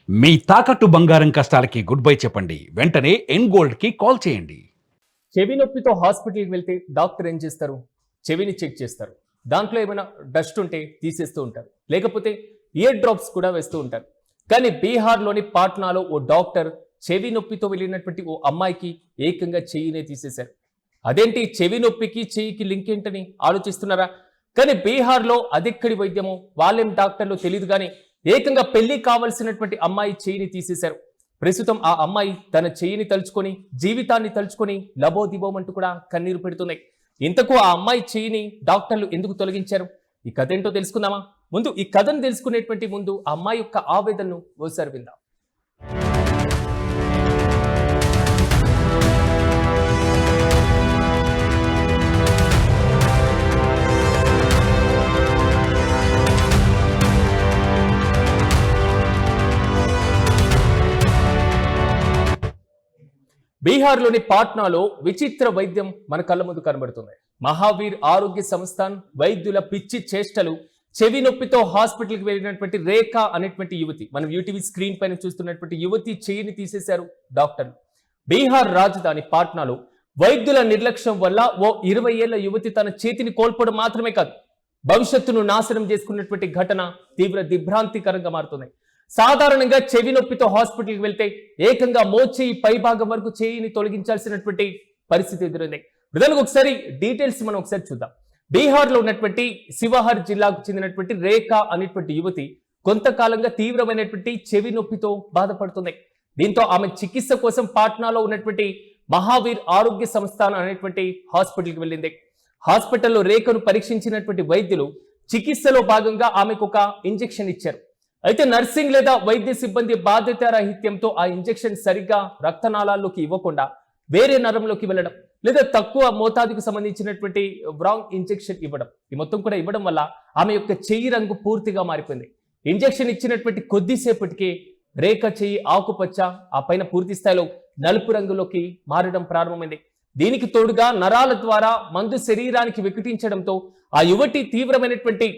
మీ తాకట్టు బంగారం కష్టాలకి good bye చెప్పండి. వెంటనే ఎన్ గోల్డ్ కి కాల్ చేయండి. చెవి నొప్పితో హాస్పిటల్కి వెళ్తే డాక్టర్ ఏం చేస్తారు? చెవిని చెక్ చేస్తారు. దాంట్లో ఏమైనా డస్ట్ ఉంటే తీసేస్తూ ఉంటారు, లేకపోతే ఇయర్ డ్రాప్స్ కూడా వేస్తూ ఉంటారు. కానీ బీహార్లోని పాట్నాలో ఓ డాక్టర్ చెవి నొప్పితో వెళ్ళినటువంటి ఓ అమ్మాయికి ఏకంగా చెయ్యినే తీసేశారు. అదేంటి, చెవి నొప్పికి చెయ్యికి లింక్ ఏంటని ఆలోచిస్తున్నారా? కానీ బీహార్లో అదెక్కడి వైద్యమో వాళ్ళేం డాక్టర్లు తెలియదు, కానీ ఏకంగా పెళ్లి కావలసినటువంటి అమ్మాయి చెయ్యిని తీసేశారు. ప్రస్తుతం ఆ అమ్మాయి తన చెయ్యిని తలుచుకొని, జీవితాన్ని తలుచుకొని లబోదిబోమంటూ కూడా కన్నీరు పెడుతున్నాయి. ఇంతకు ఆ అమ్మాయి చెయ్యిని డాక్టర్లు ఎందుకు తొలగించారు? ఈ కథ ఏంటో తెలుసుకుందామా? ముందు ఈ కథను తెలుసుకునేటువంటి ముందు ఆ అమ్మాయి యొక్క ఆవేదనను ఓసారి విందాం. బీహార్లోని పాట్నాలో విచిత్ర వైద్యం మన కళ్ళ ముందు కనబడుతుంది. మహావీర్ ఆరోగ్య సంస్థాన్ వైద్యుల పిచ్చి చేష్టలు. చెవి నొప్పితో హాస్పిటల్కి వెళ్ళినటువంటి రేఖ అనేటువంటి యువతి, మనం యూటీవీ స్క్రీన్ పైన చూస్తున్నటువంటి యువతి చెయ్యిని తీసేశారు డాక్టర్లు. బీహార్ రాజధాని పాట్నాలో వైద్యుల నిర్లక్ష్యం వల్ల ఓ 20 ఏళ్ల యువతి తన చేతిని కోల్పోవడం మాత్రమే కాదు, భవిష్యత్తును నాశనం చేసుకున్నటువంటి ఘటన తీవ్ర దిగ్భ్రాంతికరంగా మారుతుంది. సాధారణంగా చెవి నొప్పితో హాస్పిటల్కి వెళ్తే ఏకంగా మోచేయి పైభాగం వరకు చేయిని తొలగించాల్సినటువంటి పరిస్థితి ఎదురైంది. విధానికి ఒకసారి డీటెయిల్స్ మనం ఒకసారి చూద్దాం. బీహార్లో ఉన్నటువంటి శివహర్ జిల్లాకు చెందినటువంటి రేఖ అనేటువంటి యువతి కొంతకాలంగా తీవ్రమైనటువంటి చెవి నొప్పితో బాధపడుతుంది. దీంతో ఆమె చికిత్స కోసం పాట్నాలో ఉన్నటువంటి మహావీర్ ఆరోగ్య సంస్థాన్ అనేటువంటి హాస్పిటల్కి వెళ్ళింది. హాస్పిటల్లో రేఖను పరీక్షించినటువంటి వైద్యులు చికిత్సలో భాగంగా ఆమెకు ఒక ఇంజెక్షన్ ఇచ్చారు. అయితే నర్సింగ్ లేదా వైద్య సిబ్బంది బాధ్యతారాహిత్యంతో ఆ ఇంజెక్షన్ సరిగ్గా రక్తనాళాల్లోకి ఇవ్వకుండా వేరే నరంలోకి వెళ్ళడం, లేదా తక్కువ మోతాదుకు సంబంధించినటువంటి రాంగ్ ఇంజెక్షన్ ఇవ్వడం, ఈ మొత్తం కూడా ఇవ్వడం వల్ల ఆమె యొక్క చెయ్యి రంగు పూర్తిగా మారిపోయింది. ఇంజెక్షన్ ఇచ్చినటువంటి కొద్దిసేపటికే రేఖ చెయ్యి ఆకుపచ్చ, ఆ పైన పూర్తి స్థాయిలో నలుపు రంగులోకి మారడం ప్రారంభమైంది. దీనికి తోడుగా నరాల ద్వారా మందు శరీరానికి వికటించడంతో ఆ యువతి తీవ్రమైనటువంటి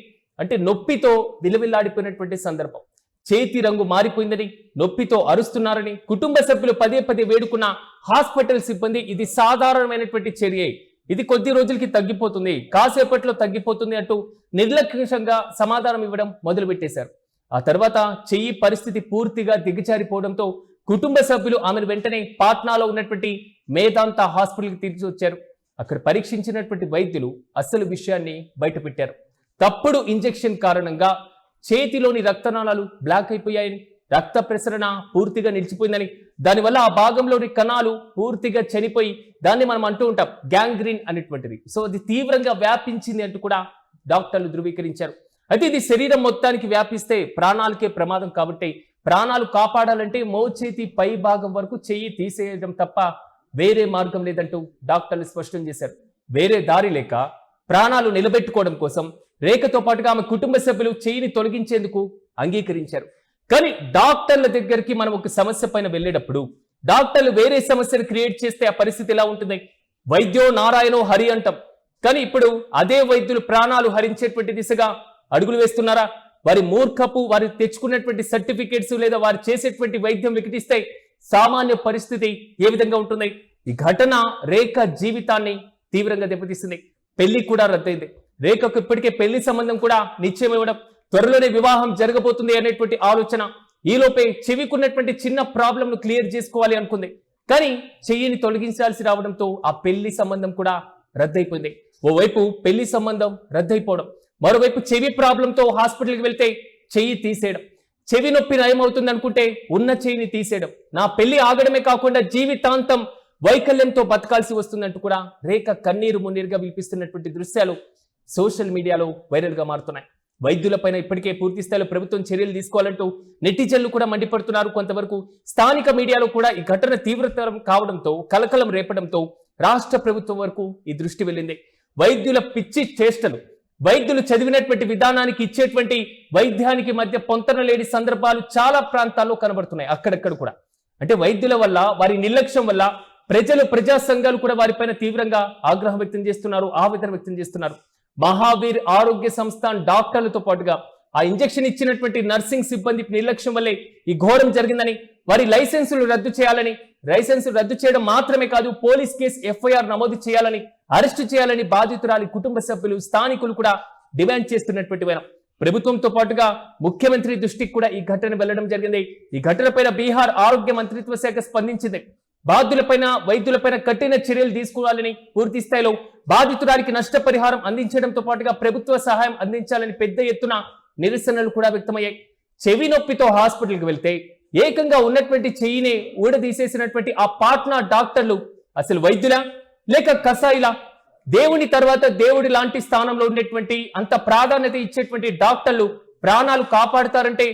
నొప్పితో విలవిల్లాడిపోయినటువంటి సందర్భం. చేతి రంగు మారిపోయిందని, నొప్పితో అరుస్తున్నారని కుటుంబ సభ్యులు పదే పదే వేడుకున్న హాస్పిటల్ సిబ్బంది ఇది సాధారణమైనటువంటి చర్యే, ఇది కొద్ది రోజులకి తగ్గిపోతుంది, కాసేపట్లో తగ్గిపోతుంది అంటూ నిర్లక్ష్యంగా సమాధానం ఇవ్వడం మొదలుపెట్టేశారు. ఆ తర్వాత చెయ్యి పరిస్థితి పూర్తిగా దిగజారిపోవడంతో కుటుంబ సభ్యులు ఆమెను వెంటనే పాట్నాలో ఉన్నటువంటి మేదాంత హాస్పిటల్కి తిరిగి వచ్చారు. అక్కడ పరీక్షించినటువంటి వైద్యులు అసలు విషయాన్ని బయటపెట్టారు. తప్పుడు ఇంజెక్షన్ కారణంగా చేతిలోని రక్తనాళాలు బ్లాక్ అయిపోయాయని, రక్త ప్రసరణ పూర్తిగా నిలిచిపోయిందని, దానివల్ల ఆ భాగంలోని కణాలు పూర్తిగా చనిపోయి దాన్ని మనం అంటూ ఉంటాం గ్యాంగ్రీన్ అనేటువంటిది, సో అది తీవ్రంగా వ్యాపించింది అంటూ కూడా డాక్టర్లు ధృవీకరించారు. అయితే ఇది శరీరం మొత్తానికి వ్యాపిస్తే ప్రాణాలకే ప్రమాదం కాబట్టి ప్రాణాలు కాపాడాలంటే మోచేతి పై భాగం వరకు చెయ్యి తీసేయడం తప్ప వేరే మార్గం లేదంటూ డాక్టర్లు స్పష్టం చేశారు. వేరే దారి లేక ప్రాణాలు నిలబెట్టుకోవడం కోసం రేఖతో పాటుగా ఆమె కుటుంబ సభ్యులు చెయ్యిని తొలగించేందుకు అంగీకరించారు. కానీ డాక్టర్ల దగ్గరికి మనం ఒక సమస్య పైన వెళ్ళేటప్పుడు డాక్టర్లు వేరే సమస్యను క్రియేట్ చేస్తే ఆ పరిస్థితి ఎలా ఉంటుంది? వైద్యో నారాయణో హరి అంటాం, కానీ ఇప్పుడు అదే వైద్యులు ప్రాణాలు హరించేటువంటి దిశగా అడుగులు వేస్తున్నారా? వారి మూర్ఖపు, వారి తెచ్చుకున్నటువంటి సర్టిఫికేట్స్ లేదా వారు చేసేటువంటి వైద్యం వికటిస్తే సామాన్య పరిస్థితి ఏ విధంగా ఉంటుంది? ఈ ఘటన రేఖ జీవితాన్ని తీవ్రంగా దెబ్బతీస్తుంది. పెళ్లి కూడా రద్దయింది. రేఖకు ఇప్పటికే పెళ్లి సంబంధం కూడా నిశ్చయం ఇవ్వడం, త్వరలోనే వివాహం జరగబోతుంది అనేటువంటి ఆలోచన. ఈలోపే చెవికున్నటువంటి చిన్న ప్రాబ్లం ను క్లియర్ చేసుకోవాలి అనుకుంది, కానీ చెయ్యిని తొలగించాల్సి రావడంతో ఆ పెళ్లి సంబంధం కూడా రద్దయిపోయింది. ఓవైపు పెళ్లి సంబంధం రద్దయిపోవడం, మరోవైపు చెవి ప్రాబ్లంతో హాస్పిటల్కి వెళ్తే చెయ్యి తీసేయడం, చెవి నొప్పి నయమవుతుంది అనుకుంటే ఉన్న చెయ్యిని తీసేయడం, నా పెళ్లి ఆగడమే కాకుండా జీవితాంతం వైకల్యంతో బతకాల్సి వస్తుందంటూ కూడా రేఖ కన్నీరు మున్నీరుగా వినిపిస్తున్నటువంటి దృశ్యాలు సోషల్ మీడియాలో వైరల్ గా మారుతున్నాయి. వైద్యులపైన ఇప్పటికే పూర్తి స్థాయిలో ప్రభుత్వం చర్యలు తీసుకోవాలంటూ నెటిజన్లు కూడా మండిపడుతున్నారు. కొంతవరకు స్థానిక మీడియాలో కూడా ఈ ఘటన తీవ్రతరం కావడంతో, కలకలం రేపడంతో రాష్ట్ర ప్రభుత్వం వరకు ఈ దృష్టి వెళ్ళింది. వైద్యుల పిచ్చి చేష్టలు, వైద్యులు చదివినటువంటి విధానానికి ఇచ్చేటువంటి వైద్యానికి మధ్య పొంతన లేని సందర్భాలు చాలా ప్రాంతాల్లో కనబడుతున్నాయి. అక్కడక్కడ కూడా వైద్యుల వల్ల, వారి నిర్లక్ష్యం వల్ల ప్రజా సంఘాలు కూడా వారిపైన తీవ్రంగా ఆగ్రహం వ్యక్తం చేస్తున్నారు, ఆవేదన వ్యక్తం చేస్తున్నారు. మహావీర్ ఆరోగ్య సంస్థాన్ డాక్టర్లతో పాటుగా ఆ ఇంజెక్షన్ ఇచ్చినటువంటి నర్సింగ్ సిబ్బంది నిర్లక్ష్యం వల్లే ఈ ఘోరం జరిగిందని, వారి లైసెన్సులు రద్దు చేయాలని, లైసెన్సులు రద్దు చేయడం మాత్రమే కాదు పోలీస్ కేసు ఎఫ్ఐఆర్ నమోదు చేయాలని, అరెస్టు చేయాలని బాధితురాలి కుటుంబ సభ్యులు, స్థానికులు కూడా డిమాండ్ చేస్తున్నటువంటి వైనం. ప్రభుత్వంతో పాటుగా ముఖ్యమంత్రి దృష్టికి కూడా ఈ ఘటన వెళ్లడం జరిగింది. ఈ ఘటనపైన బీహార్ ఆరోగ్య మంత్రిత్వ శాఖ స్పందించింది. బాధ్యులపైన, వైద్యులపైన కఠిన చర్యలు తీసుకోవాలని, పూర్తి స్థాయిలో బాధితురాలికి నష్టపరిహారం అందించడంతో పాటుగా ప్రభుత్వ సహాయం అందించాలని పెద్ద ఎత్తున నిరసనలు కూడా వ్యక్తమయ్యాయి. చెవి నొప్పితో హాస్పిటల్కి వెళ్తే ఏకంగా ఉన్నటువంటి చెయ్యిని ఊడదీసేసినటువంటి ఆ పాట్నా డాక్టర్లు అసలు వైద్యులా లేక కసాయిలా? దేవుని తర్వాత దేవుడి లాంటి స్థానంలో ఉండేటువంటి, అంత ప్రాధాన్యత ఇచ్చేటువంటి డాక్టర్లు ప్రాణాలు కాపాడుతారంటే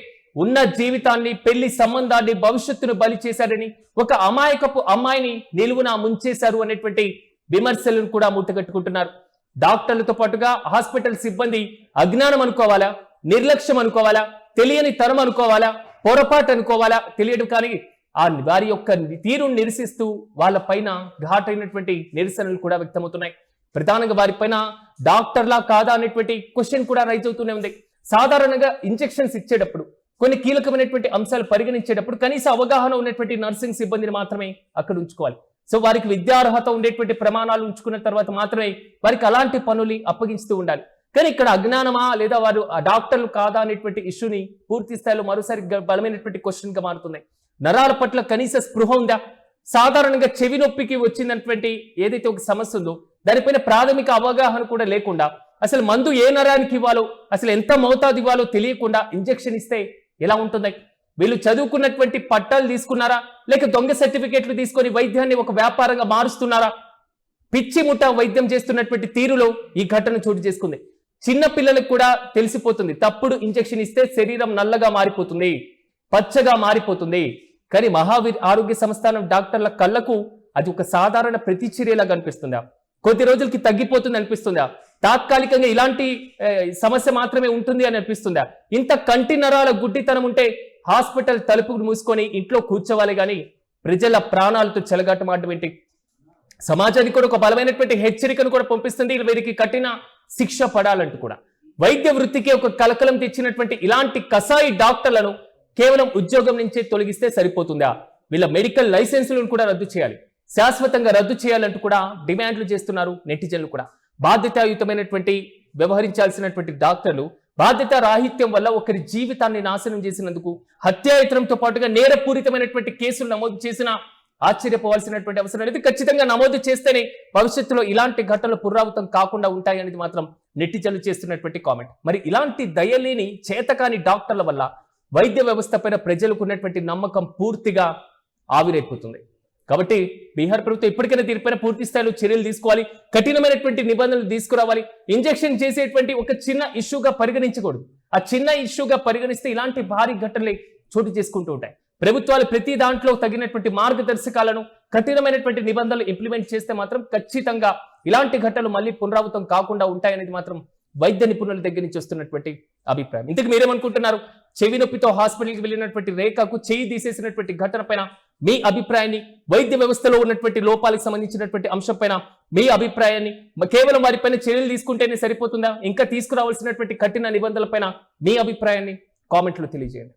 ఉన్న జీవితాన్ని, పెళ్లి సంబంధాన్ని, భవిష్యత్తును బలి చేశారని, ఒక అమాయకపు అమ్మాయిని నిలువున ముంచేశారు అనేటువంటి విమర్శలను కూడా ముట్టగట్టుకుంటున్నారు. డాక్టర్లతో పాటుగా హాస్పిటల్ సిబ్బంది అజ్ఞానం అనుకోవాలా, నిర్లక్ష్యం అనుకోవాలా, తెలియని తరం అనుకోవాలా, పొరపాటు అనుకోవాలా తెలియదు. కానీ ఆ వారి యొక్క తీరును నిరసిస్తూ వాళ్ళ పైన ఘాటైనటువంటి నిరసనలు కూడా వ్యక్తమవుతున్నాయి. ప్రధానంగా వారిపైన డాక్టర్లా కాదా అనేటువంటి క్వశ్చన్ కూడా రైజ్ అవుతూనే ఉంది. సాధారణంగా ఇంజెక్షన్స్ ఇచ్చేటప్పుడు, కొన్ని కీలకమైనటువంటి అంశాలు పరిగణించేటప్పుడు కనీస అవగాహన ఉన్నటువంటి నర్సింగ్ సిబ్బందిని మాత్రమే అక్కడ ఉంచుకోవాలి. సో వారికి విద్యార్హత ఉండేటువంటి ప్రమాణాలు ఉంచుకున్న తర్వాత మాత్రమే వారికి అలాంటి పనులు అప్పగిస్తూ ఉండాలి. కానీ ఇక్కడ అజ్ఞానమా లేదా వారు ఆ డాక్టర్లు కాదా అనేటువంటి ఇష్యూని పూర్తి స్థాయిలో మరోసారి బలమైనటువంటి క్వశ్చన్ గా మారుతున్నాయి. నరాల పట్ల కనీస స్పృహ ఉందా? సాధారణంగా చెవి నొప్పికి వచ్చినటువంటి ఏదైతే ఒక సమస్య ఉందో దానిపైన ప్రాథమిక అవగాహన కూడా లేకుండా, అసలు మందు ఏ నరానికి ఇవ్వాలో, అసలు ఎంత మోతాదు ఇవ్వాలో తెలియకుండా ఇంజెక్షన్ ఇస్తే ఎలా ఉంటుంది? వీళ్ళు చదువుకున్నటువంటి పట్టాలు తీసుకున్నారా లేక దొంగ సర్టిఫికేట్లు తీసుకొని వైద్యాన్ని ఒక వ్యాపారంగా మారుస్తున్నారా? పిచ్చి ముఠా వైద్యం చేస్తున్నటువంటి తీరులో ఈ ఘటన చోటు చేసుకుంది. చిన్న పిల్లలకు కూడా తెలిసిపోతుంది, తప్పుడు ఇంజెక్షన్ ఇస్తే శరీరం నల్లగా మారిపోతుంది, పచ్చగా మారిపోతుంది. కానీ మహావీర్ ఆరోగ్య సంస్థానం డాక్టర్ల కళ్ళకు అది ఒక సాధారణ ప్రతిచర్యలా కనిపిస్తుందా? కొద్ది రోజులకి తగ్గిపోతుంది అనిపిస్తుందా? తాత్కాలికంగా ఇలాంటి సమస్య మాత్రమే ఉంటుంది అని అనిపిస్తుందా? ఇంత కంటి నరాల గుడ్డితనం ఉంటే హాస్పిటల్ తలుపులు మూసుకొని ఇంట్లో కూర్చోవాలి కానీ ప్రజల ప్రాణాలతో చెలగాటమాడడం ఏంటి? సమాజానికి కూడా ఒక బలమైనటువంటి హెచ్చరికను కూడా పంపిస్తుంది. వీరికి కఠిన శిక్ష పడాలంటూ కూడా వైద్య వృత్తికి ఒక కలకలం తెచ్చినటువంటి ఇలాంటి కసాయి డాక్టర్లను కేవలం ఉద్యోగం నుంచే తొలగిస్తే సరిపోతుందా? వీళ్ళ మెడికల్ లైసెన్సులను కూడా రద్దు చేయాలి, శాశ్వతంగా రద్దు చేయాలంటూ కూడా డిమాండ్లు చేస్తున్నారు నెటిజన్లు కూడా. బాధ్యతాయుతమైనటువంటి వ్యవహరించాల్సినటువంటి డాక్టర్లు బాధ్యత రాహిత్యం వల్ల ఒకరి జీవితాన్ని నాశనం చేసినందుకు, హత్యాయత్నంతో పాటుగా నేరపూరితమైనటువంటి కేసులు నమోదు చేసిన ఆశ్చర్యపోవాల్సినటువంటి అవసరం లేదు. ఖచ్చితంగా నమోదు చేస్తేనే భవిష్యత్తులో ఇలాంటి ఘటనలు పునరావృతం కాకుండా ఉంటాయనేది మాత్రం నెటిజన్లు చేస్తున్నటువంటి కామెంట్. మరి ఇలాంటి దయలేని చేతకాని డాక్టర్ల వల్ల వైద్య వ్యవస్థ పైన ప్రజలకు ఉన్నటువంటి నమ్మకం పూర్తిగా ఆవిరైపోతుంది. కాబట్టి బీహార్ ప్రభుత్వం ఇప్పటికైనా దీనిపైన పూర్తి స్థాయిలో చర్యలు తీసుకోవాలి, కఠినమైనటువంటి నిబంధనలు తీసుకురావాలి. ఇంజెక్షన్ చేసేటువంటి ఒక చిన్న ఇష్యూగా పరిగణించకూడదు. ఆ చిన్న ఇష్యూగా పరిగణిస్తే ఇలాంటి భారీ ఘటనలే చోటు చేసుకుంటూ ఉంటాయి. ప్రభుత్వాలు ప్రతి దాంట్లో తగినటువంటి మార్గదర్శకాలను, కఠినమైనటువంటి నిబంధనలు ఇంప్లిమెంట్ చేస్తే మాత్రం ఖచ్చితంగా ఇలాంటి ఘటనలు మళ్ళీ పునరావృతం కాకుండా ఉంటాయనేది మాత్రం వైద్య నిపుణుల దగ్గర నుంచి వస్తున్నటువంటి అభిప్రాయం. ఇంతకు మీరేమనుకుంటున్నారు? చెవి నొప్పితో హాస్పిటల్కి వెళ్ళినటువంటి రేఖకు చెయ్యి తీసేసినటువంటి ఘటన పైన మీ అభిప్రాయాన్ని, వైద్య వ్యవస్థలో ఉన్నటువంటి లోపాలకు సంబంధించినటువంటి అంశం పైన మీ అభిప్రాయాన్ని, కేవలం వారిపైన చర్యలు తీసుకుంటేనే సరిపోతుందా? ఇంకా తీసుకురావాల్సినటువంటి కఠిన నిబంధనల పైన మీ అభిప్రాయాన్ని కామెంట్లో తెలియజేయండి.